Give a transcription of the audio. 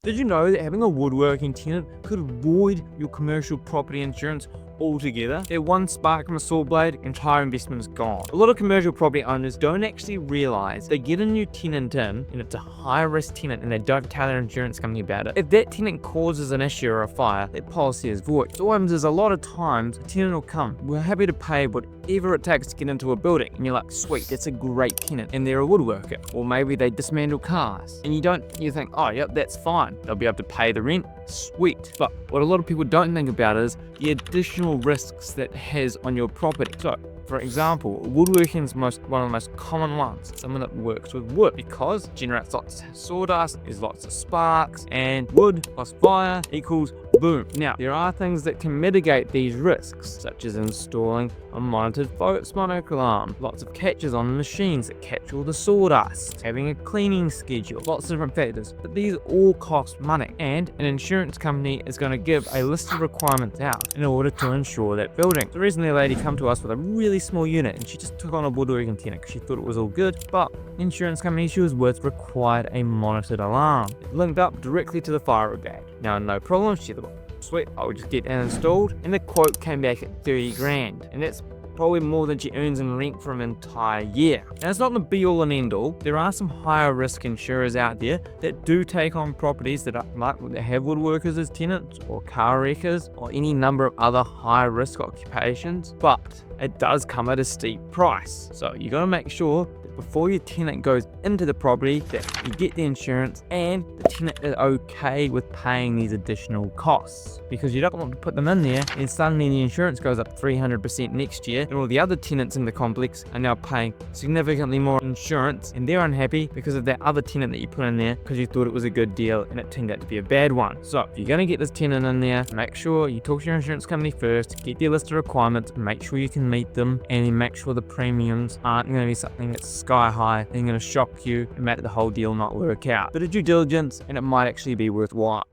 Did you know that having a woodworking tenant could void your commercial property insurance altogether? That one spark from a saw blade, entire investment is gone. A lot of commercial property owners don't actually realize they get a new tenant in and it's a high risk tenant and they don't tell their insurance company about it. If that tenant causes an issue or a fire, that policy is void. So what happens is a lot of times the tenant will come, we're happy to pay whatever it takes to get into a building, and you're like, sweet, that's a great tenant, and they're a woodworker. Or maybe they dismantle cars and you think, oh yep, that's fine, they'll be able to pay the rent, sweet. But what a lot of people don't think about is the additional risks that has on your property. So for example, woodworking is one of the most common ones. Someone that works with wood, because it generates lots of sawdust, there's lots of sparks, and wood plus fire equals boom. Now, there are things that can mitigate these risks, such as installing a monitored smoke alarm, lots of catches on the machines that catch all the sawdust, having a cleaning schedule, lots of different factors. But these all cost money, and an insurance company is going to give a list of requirements out in order to insure that building. So recently a lady came to us with a really small unit, and she just took on a woodworking tenant because she thought it was all good, but the insurance company she was with required a monitored alarm. It linked up directly to the fire brigade. Now, no problem, she thought, sweet, I would just get that installed, and the quote came back at 30 grand, and that's probably more than she earns in rent for an entire year. Now, it's not the be all and end all. There are some higher risk insurers out there that do take on properties that have woodworkers as tenants, or car wreckers, or any number of other high risk occupations, but it does come at a steep price. So you got to make sure that before your tenant goes into the property that you get the insurance and the tenant is okay with paying these additional costs, because you don't want to put them in there and suddenly the insurance goes up 300% next year and all the other tenants in the complex are now paying significantly more insurance and they're unhappy because of that other tenant that you put in there because you thought it was a good deal and it turned out to be a bad one. So if you're going to get this tenant in there, make sure you talk to your insurance company first, get their list of requirements, make sure you can meet them, and then make sure the premiums aren't going to be something that's sky high and going to shock you and make the whole deal not work out. Bit of due diligence and it might actually be worthwhile.